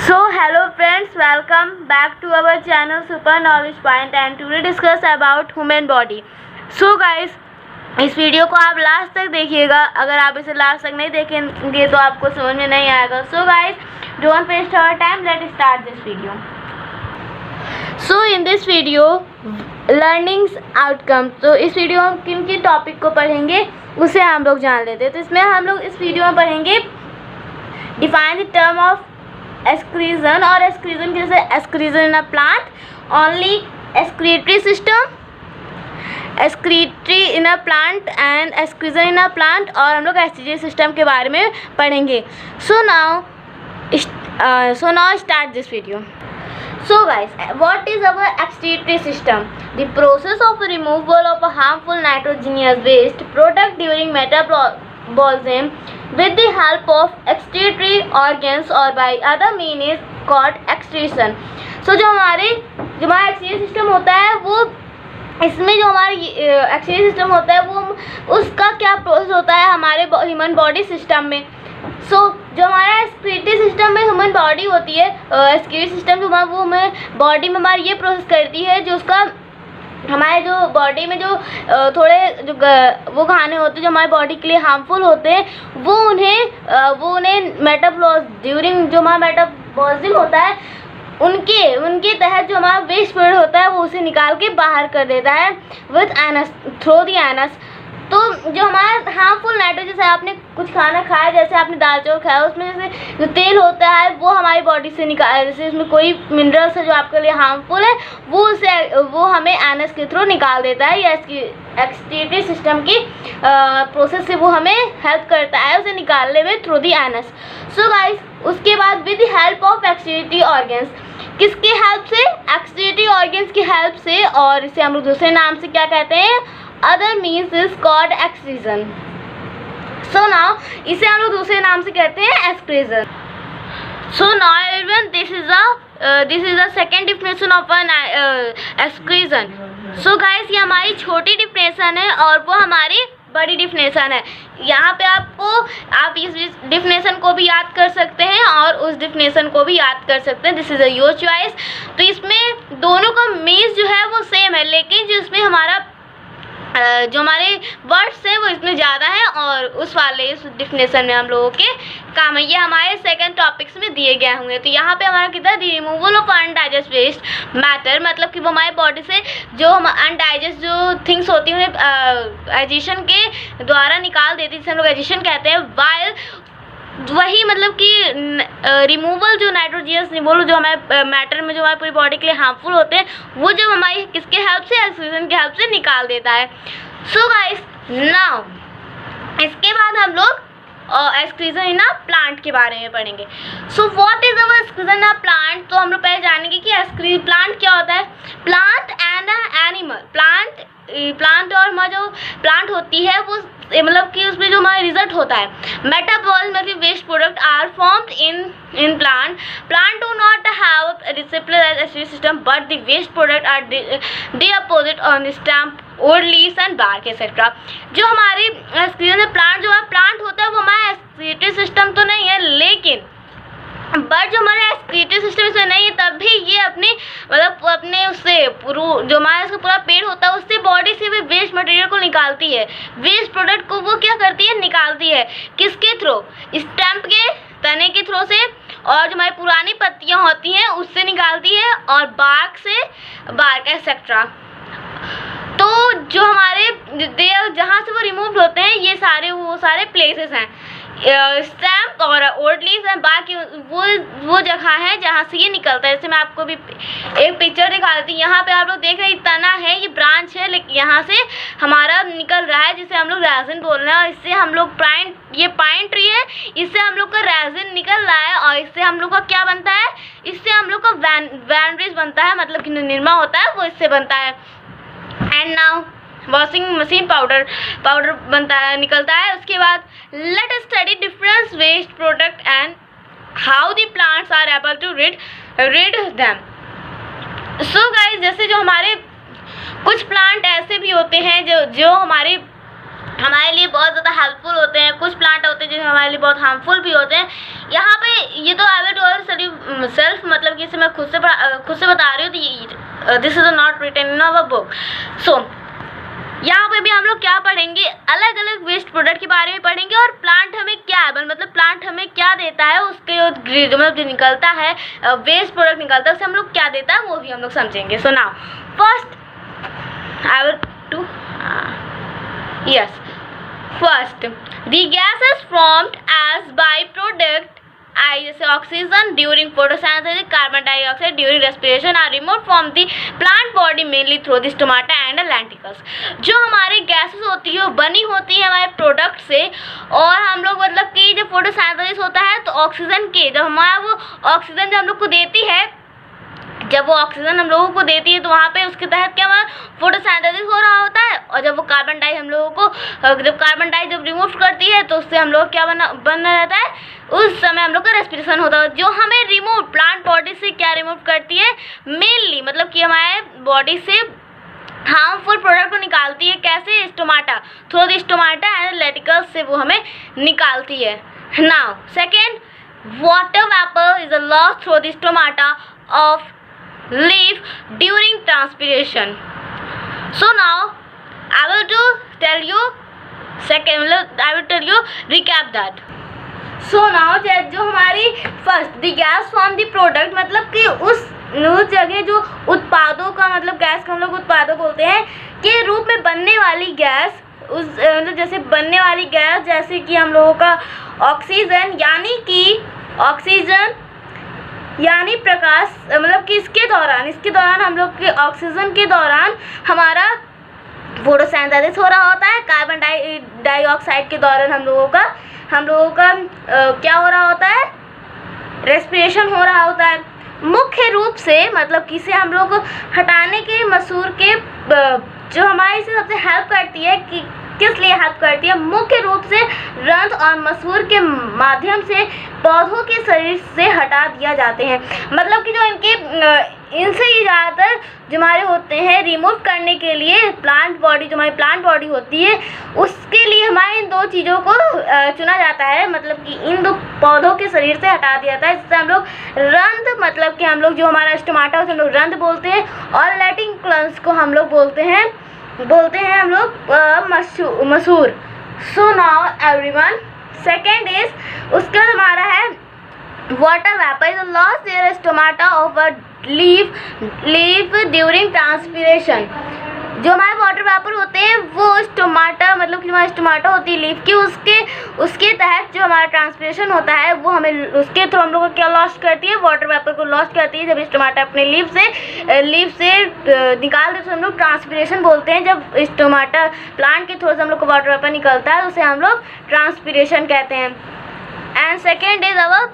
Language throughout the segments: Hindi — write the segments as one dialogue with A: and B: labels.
A: So hello friends, welcome back to our channel Super Knowledge Point and today discuss about human body. So guys, इस वीडियो को आप लास्ट तक देखिएगा. अगर आप इसे लास्ट तक नहीं देखेंगे तो आपको समझ में नहीं आएगा. So guys, don't waste our time. Let's start this video. So in this video, learnings outcome. तो इस वीडियो में किन किन टॉपिक को पढ़ेंगे उसे हम लोग जान लेते हैं. तो इसमें हम लोग इस वीडियो में पढ़ेंगे define the term of excretion और excretion की जैसे excretion in a plant, only excretory system, excretory in a plant and excretion in a plant और हम लोग excretory system के बारे में पढ़ेंगे. So now start this video. So guys, what is our excretory system? The process of removal of a harmful nitrogenous waste product during metabolism with the help of excretory organs or by other means is called excretion. So जो हमारा excretory system होता है वो इसमें जो हमारा excretory system होता है वो उसका क्या प्रोसेस होता है हमारे ह्यूमन बॉडी सिस्टम में. जो हमारा excretory सिस्टम में ह्यूमन बॉडी होती है, excretory सिस्टम जो वो हमें बॉडी में हमारी ये प्रोसेस करती है जो उसका हमारे जो बॉडी में जो थोड़े जो वो खाने होते हैं जो हमारी बॉडी के लिए हार्मफुल होते हैं वो उन्हें ड्यूरिंग जो हमारा मेटाबॉलिज्म होता है उनके तहत जो हमारा वेस्ट प्रोडक्ट होता है वो उसे निकाल के बाहर कर देता है with anus through the anus. तो जो हमारा हार्मफुल नाइट्रोजन जैसे आपने कुछ खाना खाया, जैसे आपने दाल चावल खाया, उसमें जैसे जो तेल होता है वो हमारी बॉडी से जैसे उसमें कोई मिनरल्स है जो आपके लिए हार्मफुल है वो हमें एनस के थ्रू निकाल देता है. या एक्सक्रीटरी सिस्टम की प्रोसेस से वो हमें हेल्प करता है उसे निकालने में through the anus. So guys, उसके बाद with the help of excretory organs, किसकी हेल्प से? एक्सक्रीटरी ऑर्गन्स की हेल्प से, और इसे हम लोग दूसरे नाम से क्या कहते हैं? Other means is called excretion. So now इसे हम लोग दूसरे नाम से कहते हैं excretion. So now everyone, this is the second definition of an excretion. So guys, ये हमारी छोटी डिफिनेशन है और वो हमारी बड़ी डिफिनेशन है. यहाँ पे आप इस डिफिनेशन को भी याद कर सकते हैं और उस डिफिनेशन को भी याद कर सकते हैं. This is a your choice. तो इसमें दोनों का मीन्स जो है वो सेम है, लेकिन जो इसमें हमारा जो हमारे वर्ड्स है वो इसमें ज़्यादा है और उस डिफिनेशन में हम लोगों के काम है. ये हमारे सेकंड टॉपिक्स में दिए गए होंगे. तो यहाँ पे हमारा कितना removal of undigest waste matter, मतलब कि वो हमारी बॉडी से जो हम अनडाइजेस्ट जो थिंग्स होती हैं उन्हें एजिशन के द्वारा निकाल देती है, जिसे हम लोग एजिशन कहते हैं. वाइल वही मतलब कि रिमूवल जो नाइट्रोजियस रिमूवल जो हमारे मैटर में जो हमारी पूरी बॉडी के लिए हार्मफुल होते हैं वो जब हमारी किसके हेल्प से? एक्सक्रीशन के हेल्प से निकाल देता है. सो गाइस, नाउ इसके बाद हम लोग एक्सक्रीशन इन अ प्लांट के बारे में पढ़ेंगे. So what is our excretion in a plant? तो हम लोग पहले जानेंगे कि प्लांट क्या होता है. प्लांट एंड एनिमल, प्लांट और हमारा जो प्लांट होती है वो मतलब कि उसमें जो हमारा रिजल्ट होता है मेटाबॉलिज्म में waste product are formed in plant do not have receptor excretory system but the waste product are deposit on the stamp old leaves and bark etcetera. जो हमारी एक्सक्रीशन प्लांट जो है प्लांट होता है वो हमारा एक्सक्रीटरी सिस्टम तो नहीं है, लेकिन बट जो हमारा एक्सक्रीटरी सिस्टम इसमें नहीं है तब भी ये अपने उससे जो हमारा इसका पूरा पेड़ होता है उससे बॉडी से भी वेस्ट मटेरियल को निकालती है. वेस्ट प्रोडक्ट को वो क्या करती है? निकालती है. किसके थ्रू? स्टैम्प के तने के थ्रू से, और जो हमारी पुरानी पत्तियां होती हैं उससे निकालती है, और बार्क एक्सेट्रा. तो जो हमारे जहाँ से वो रिमूव होते हैं ये सारे प्लेसेस हैं. स्टैम्प और ओल्ड लीव्स एंड बाकी वो जगह है जहाँ से ये निकलता है. जैसे मैं आपको भी एक पिक्चर दिखा देती हूँ. यहाँ पे आप लोग देख रहे हैं तना है, ये ब्रांच है, लेकिन यहाँ से हमारा निकल रहा है जिसे हम लोग रेजिन बोल रहे हैं. और इससे हम लोग ये पाइन ट्री है, इससे हम लोग का रेजिन निकल रहा है और इससे हम लोग का क्या बनता है? इससे हम लोग का वैन ब्रिज बनता है, मतलब कि निरमा होता है वो इससे बनता है. And now washing machine powder निकलता है. उसके बाद let us study difference waste product and how the plants are able to rid them. So guys, जैसे जो हमारे कुछ प्लांट ऐसे भी होते हैं जो हमारे हमारे लिए बहुत ज़्यादा हेल्पफुल होते हैं, कुछ प्लांट होते हैं जो हमारे लिए बहुत हार्मफुल भी होते हैं। यहाँ पे ये तो आई विल स्टडी सेल्फ मतलब कि इसे मैं खुद से बता रही हूँ, this is not written in our book. So यहाँ पे भी हम लोग क्या पढ़ेंगे, अलग अलग वेस्ट प्रोडक्ट के बारे में पढ़ेंगे और प्लांट हमें क्या है, मतलब प्लांट हमें क्या देता है, उसके जो मतलब जो निकलता है वेस्ट प्रोडक्ट निकलता है उससे हम लोग क्या देता है वो भी हम लोग समझेंगे। So now first I will to yes first the gases formed as byproduct जैसे oxygen during photosynthesis, carbon dioxide during respiration are removed from the plant body mainly through the stomata and lenticels. जो हमारी गैसेस होती है वो बनी होती है हमारे प्रोडक्ट से, और हम लोग मतलब कि जब फोटोसिंथेसिस होता है तो ऑक्सीजन के जब हमारा वो ऑक्सीजन जब हम लोग को देती है, जब वो ऑक्सीजन हम लोगों को देती है तो वहाँ पे उसके तहत क्या हमारा फोटोसिंथेसिस हो रहा होता है, और जब वो कार्बन डाई हम लोगों को जब कार्बन डाई जब रिमूव करती है तो उससे हम लोग क्या बनना रहता है, उस समय हम लोग का रेस्पिरेशन होता है। जो हमें रिमूव प्लांट बॉडी से क्या रिमूव करती है, मेनली मतलब कि हमारे बॉडी से हार्मफुल प्रोडक्ट को निकालती है, कैसे, stomata through the stomata and lenticels से वो हमें निकालती है। Now second, water vapour is lost through the stomata of leaf during transpiration. So now I will tell you recap that. So now जो हमारी first the gas from the product मतलब कि उस जगह जो उत्पादों का मतलब गैस को हम लोग उत्पादों बोलते हैं के रूप में बनने वाली गैस, उस मतलब जैसे बनने वाली गैस जैसे कि हम लोगों का ऑक्सीजन यानी प्रकाश मतलब कि इसके दौरान हम लोग के ऑक्सीजन के दौरान हमारा फोटोसिंथेसिस हो रहा होता है, कार्बन डाइऑक्साइड के दौरान हम लोगों का क्या हो रहा होता है, रेस्पिरेशन हो रहा होता है। मुख्य रूप से मतलब किसे हम लोग हटाने के मसूर के जो हमारी से सबसे हेल्प करती है कि किस लिए हेल्प करती है, मुख्य रूप से रंध्र और मसूर के माध्यम से पौधों के शरीर से हटा दिया जाते हैं। मतलब कि जो इनसे ही ज़्यादातर जो हमारे होते हैं रिमूव करने के लिए प्लांट बॉडी, जो हमारी प्लांट बॉडी होती है उसके लिए हमारे इन दो चीज़ों को चुना जाता है, मतलब कि इन दो पौधों के शरीर से हटा दिया जाता है, जिससे हम लोग रंध्र मतलब कि हम लोग जो हमारा स्टोमाटा उसे हम लोग रंध्र बोलते हैं, और लेंटिकल्स को हम लोग बोलते हैं हम लोग मसूर। So now everyone, second is उसके बाद हमारा है water vapour is lost air stomata of a leaf during transpiration. जो हमारे वाटर वेपर होते हैं वो स्टोमाटा मतलब कि हमारा स्टोमाटा होती है लीफ की, उसके तहत जो हमारा ट्रांसपिरेशन होता है वो हमें उसके थ्रू हम लोग को क्या लॉस्ट करती है, वाटर वेपर को लॉस्ट करती है। जब स्टोमाटा अपने लीफ से निकाल देते तो हम लोग ट्रांसपिरेशन बोलते हैं। जब स्टोमाटा प्लांट के थ्रू से हम लोग को वाटर वेपर निकलता है उसे हम लोग ट्रांसपिरेशन कहते हैं। And second is our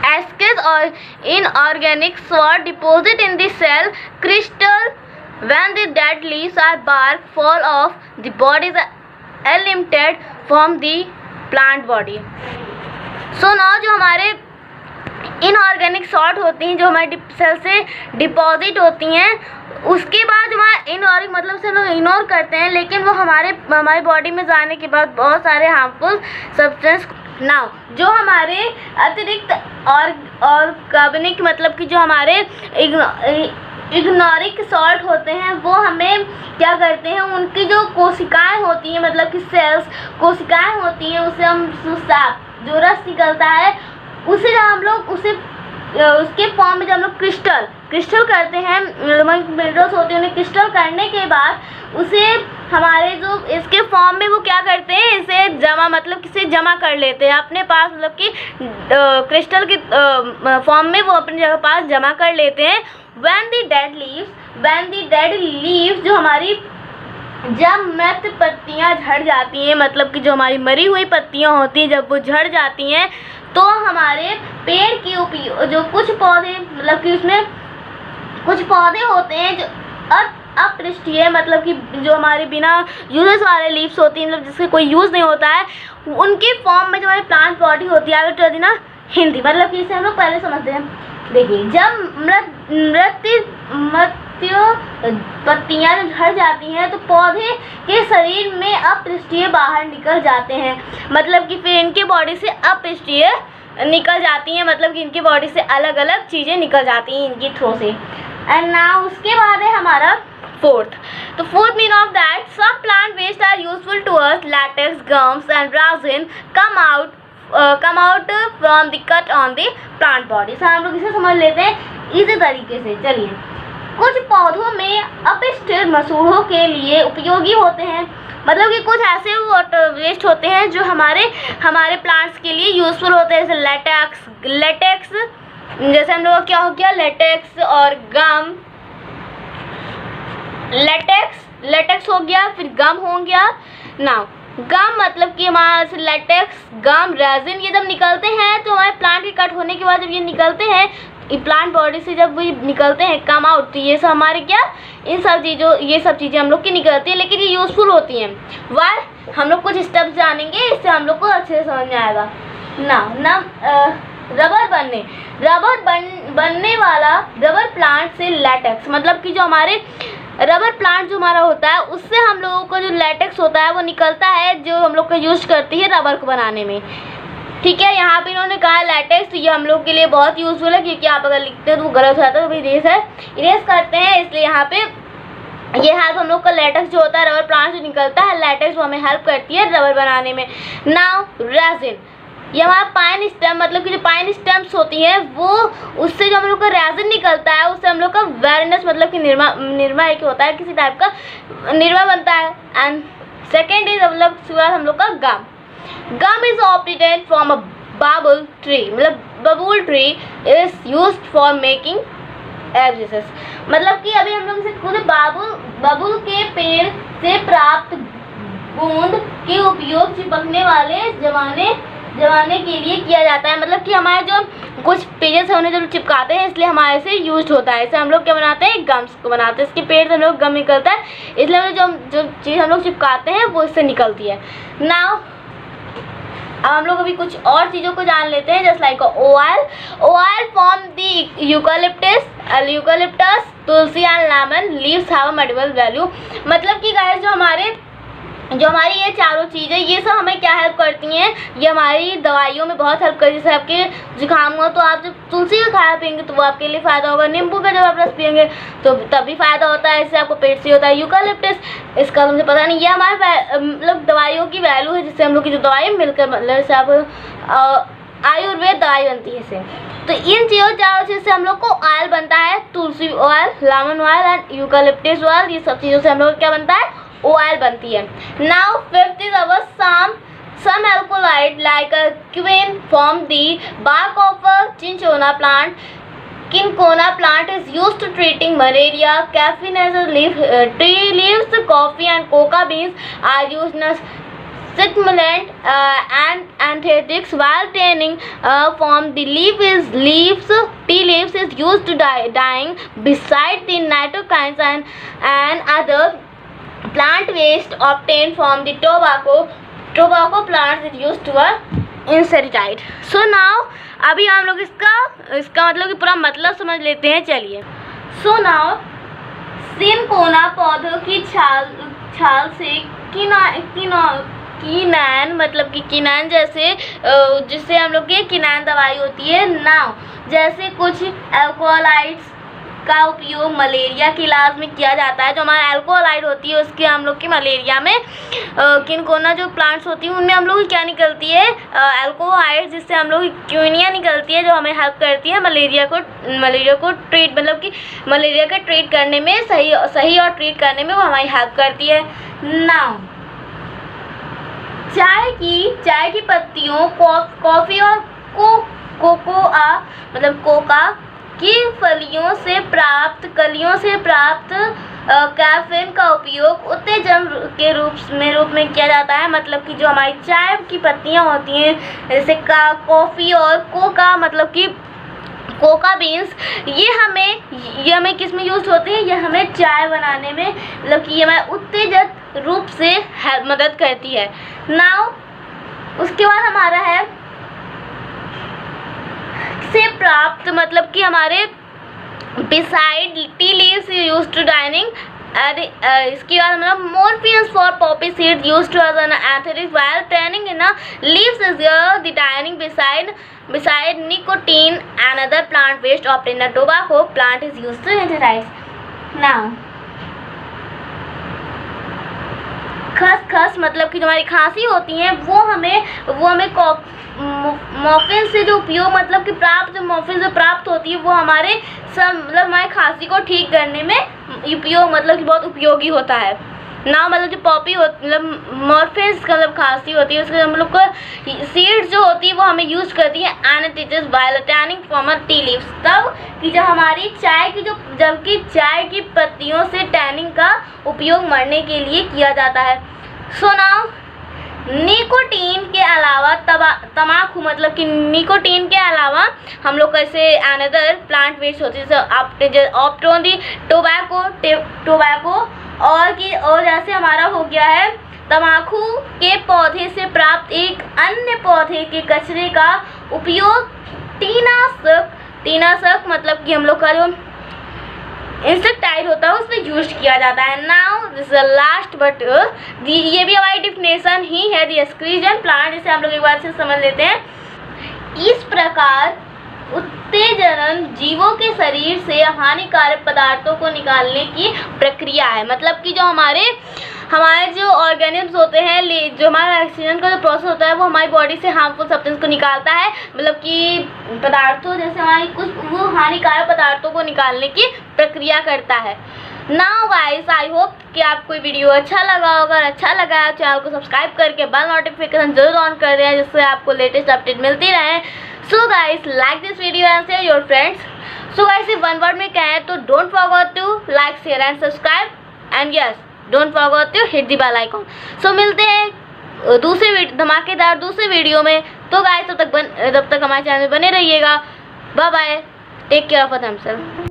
A: ashes or inorganic salt deposit in the cell crystal. When the dead leaves or bark fall off, the body is eliminated from the plant body. So now जो हमारे इनऑर्गेनिक सॉल्ट होती हैं जो हमारे सेल से डिपॉजिट होती हैं, उसके बाद हमारा इनऑर्गेनिक मतलब से हम लोग इग्नोर करते हैं, लेकिन वो हमारी बॉडी में जाने के बाद बहुत सारे हार्मफुल सब्सटेंस नाउ जो हमारे अतिरिक्त और कार्बनिक मतलब कि जो हमारे इग्नोरिक सॉल्ट होते हैं वो हमें क्या करते हैं, उनकी जो कोशिकाएं होती हैं मतलब कि सेल्स कोशिकाएं होती हैं उसे हम जो रस निकलता है उसे जब हम लोग उसके फॉर्म में जब हम लोग क्रिस्टल करते हैं, मिनरल्स होते हैं उन्हें क्रिस्टल करने के बाद उसे हमारे जो इसके फॉर्म में वो क्या करते हैं, इसे जमा कर लेते हैं अपने पास, मतलब कि क्रिस्टल के फॉर्म में वो अपनी जगह पास जमा कर लेते हैं। when the dead leaves जो हमारी जब मृत पत्तियां झड़ जाती हैं, मतलब कि जो हमारी मरी हुई पत्तियां होती हैं जब वो झड़ जाती हैं तो हमारे पेड़ की जो कुछ पौधे मतलब कि उसमें कुछ पौधे होते हैं जो अपृष्ठीय मतलब कि जो हमारे बिना यूजेस वाले लीव्स होती हैं, मतलब जिससे कोई यूज़ नहीं होता है, उनके फॉर्म में जो हमारी प्लांट बॉडी होती है आगे तो ना हिंदी मतलब कि इसे हम लोग पहले समझते हैं। देखिए जब पत्तियां झड़ जाती हैं तो पौधे के शरीर में अपृष्ठीय बाहर निकल जाते हैं, मतलब कि फिर इनके बॉडी से अपृष्ठीय निकल जाती हैं, मतलब कि इनकी बॉडी से अलग अलग चीज़ें निकल जाती हैं इनकी थ्रो से। एंड नाउ उसके बाद है हमारा फोर्थ। तो fourth mean of that some plant waste are useful to us, latex, gums and resin come out from the cut on the plant body. So हम लोग इसे समझ लेते हैं इसी तरीके से। चलिए, कुछ पौधों में अपशिष्ट मसूड़ों के लिए उपयोगी होते हैं, मतलब कि कुछ ऐसे वाटर वेस्ट होते हैं जो हमारे प्लांट्स के लिए यूजफुल होते हैं, जैसे लेटेक्स जैसे हम लोग का क्या हो गया, लेटेक्स और गम, लेटेक्स हो गया, फिर गम हो गया। नाउ गम मतलब कि हमारा लेटेक्स, गम, रेजिन ये जब निकलते हैं तो हमारे प्लांट के कट होने के बाद जब ये निकलते हैं प्लांट बॉडी से, जब ये निकलते हैं कम आउट, तो ये सब हमारे क्या, ये सब चीज़ें हम लोग की निकलती हैं, लेकिन ये यूज़फुल होती हैं। वाह, हम लोग कुछ स्टेप्स जानेंगे, इससे हम लोग को अच्छे से समझ में आएगा ना। रबर बनने वाला रबर प्लांट से लैटेक्स, मतलब कि जो हमारे रबर प्लांट जो हमारा होता है उससे हम लोगों को जो लैटेक्स होता है वो निकलता है, जो हम लोग का यूज़ करती है रबर को बनाने में। ठीक है, यहाँ पे इन्होंने कहा लैटेक्स, तो ये हम लोग के लिए बहुत यूज़फुल है, क्योंकि आप अगर लिखते हैं तो वो गलत हो जाता है, तो भाई इरेज करते हैं, इसलिए यहाँ पे ये हेल्प हम लोग का लेटेक्स जो होता है रबर प्लांट से निकलता है, लेटेक्स वो हमें हेल्प करती है रबर बनाने में। नाउ रेजिन, ये हमारा पाइन स्टेम, मतलब कि जो पाइन स्टेम्स होती हैं वो उससे जो हम लोग का रेजिन निकलता है उससे हम लोग का वेरनेस, मतलब कि निरमा एक होता है, किसी टाइप का निरमा बनता है। एंड सेकेंड इज हम लोग का गम इज ऑब्टेन्ड फ्रॉम अ बबूल ट्री, मतलब बबूल tree is used for making abscess, मतलब कि अभी हम लोग इसे खुद बबूल के पेड़ से प्राप्त बूंद के उपयोग चिपकने वाले जमाने के लिए किया जाता है, मतलब कि हमारे जो कुछ पेजेस है उन्हें जब चिपकाते हैं इसलिए हमारे से यूज होता है। इसे हम लोग क्या बनाते हैं, गम्स को बनाते हैं, इसके पेड़ से हम लोग गम निकलता है, इसलिए हम जो चीज़ हम लोग चिपकाते हैं वो इससे निकलती है। नाउ अब हम लोग अभी कुछ और चीज़ों को जान लेते हैं, just like oil from the eucalyptus, Tulsi and lemon leaves have a medicinal value, मतलब कि गाइस जो हमारी ये चारों चीज़ें ये सब हमें क्या हेल्प करती हैं, ये हमारी दवाइयों में बहुत हेल्प करती है। जैसे आपके जुकाम हो तो आप जब तुलसी का खाया पियेंगे तो वो आपके लिए फ़ायदा होगा, नींबू का जब आप रस पियेंगे तो तब भी फ़ायदा होता है, इससे आपको पेट से होता है। यूकलिप्टस, इसका मुझे पता नहीं, ये हमारे मतलब दवाइयों की वैल्यू है, जिससे हम लोग की जो दवाई मिलकर मतलब जैसे आप आयुर्वेद दवाई बनती है इससे। तो इन चारों चीज़ से हम लोग को ऑयल बनता है, tulsi oil, lemon oil and eucalyptus oil, ये सब चीज़ों से हम लोग क्या बनता है, ऑयल बनती है। Now fifth is our some alkaloid like a quinine from the bark of a cinchona plant. Cinchona plant is used to treating malaria. Caffeine as a tree leaves, coffee and coca beans are used as stimulant and anesthetics, while tanning from the tea leaves is used to dyeing. Beside the nitrocaines and other plant waste obtained from the tobacco plants is used to a insecticide. So now अभी हम लोग इसका मतलब कि पूरा मतलब समझ लेते हैं। चलिए, so now सिनकोना पौधों की छाल से किनान, मतलब कि किनान जैसे जिससे हम लोग की किनान दवाई होती है। नाउ जैसे कुछ अल्कोहलाइड्स का उपयोग मलेरिया के इलाज में किया जाता है, जो हमारा अल्कोहलाइड होती है उसके हम लोग की मलेरिया में किनकोना जो प्लांट्स होती हैं उनमें हम लोग की क्या निकलती है, अल्कोहलाइड, जिससे हम लोग क्यूनिया निकलती है जो हमें हेल्प करती है मलेरिया को ट्रीट, मतलब कि मलेरिया का ट्रीट करने में सही और ट्रीट करने में वो हमारी हेल्प करती है। नाउ चाय की पत्तियों, कॉफ़ी और कोकोआ मतलब कोका की कलियों से प्राप्त कैफीन का उपयोग उत्तेजन के रूप में किया जाता है, मतलब कि जो हमारी चाय की पत्तियां होती हैं जैसे कॉफ़ी और कोका, मतलब कि कोका बीन्स, ये हमें किस में यूज होती है, ये हमें चाय बनाने में, मतलब कि ये हमें उत्तेजित रूप से मदद करती है। नाउ उसके बाद हमारा है से प्राप्त, मतलब कि हमारे beside tea leaves use to dining. इसके बाद मतलब morpheus for poppy seed use to as an etheric while turning in leaves is the dining beside nicotine and other plant waste obtained in tobacco plant is used to energize. Now खसखस मतलब कि जो हमारी खांसी होती है वो हमें मॉर्फिन से जो उपयोग मतलब कि जो मॉर्फिन से प्राप्त होती है वो हमारे मतलब हमारी खांसी को ठीक करने में उपयोग मतलब कि बहुत उपयोगी होता है ना। मतलब जो पॉपी मतलब मॉर्फिन्स का मतलब खांसी होती है उसके हम लोग को सीड्स जो होती है वो हमें यूज करती है anaesthetics by tanning from tea leaves. तब कि जब हमारी जबकि चाय की पत्तियों से टैनिंग का उपयोग मरने के लिए किया जाता है। सो नाउ निकोटीन के अलावा तम्बाकू मतलब कि निकोटीन के अलावा हम लोग कैसे अनदर प्लांट वेस्ट होती है ऑप्टोन दी टोबैको और जैसे हमारा हो गया है तम्बाकू के पौधे से प्राप्त एक अन्य पौधे के कचरे का उपयोग टीनाशक मतलब कि हम लोग का जो इंसेक्टाइड होता है उसमें यूज किया जाता है। Now this is last but ये भी हमारी डिफिनेशन ही है दी एक्सक्रीजन प्लांट, जिसे हम लोग एक बार से समझ लेते हैं। इस प्रकार उत्तेजन जीवों के शरीर से हानिकारक पदार्थों को निकालने की प्रक्रिया है। मतलब कि जो हमारे जो ऑर्गेनिज्म होते हैं जो हमारा ऑक्सीजन का जो प्रोसेस होता है वो हमारी बॉडी से हार्मफुल सब्सटेंस को निकालता है। मतलब कि पदार्थों जैसे हमारी कुछ वो हानिकारक पदार्थों को निकालने की प्रक्रिया करता है। नाउ गाइस आई होप कि आपको वीडियो अच्छा लगा होगा। अगर अच्छा लगा है चैनल को सब्सक्राइब करके बेल नोटिफिकेशन जरूर ऑन कर दें जिससे आपको लेटेस्ट अपडेट मिलती रहे। So guys like this video and share your friends. So guys one word में कहें तो don't forget to like share and subscribe and yes don't forget to hit the bell icon. So मिलते हैं दूसरे धमाकेदार दूसरे वीडियो में। तो गाइस तब तक हमारे चैनल में बने रहिएगा। Bye bye, take care of themselves.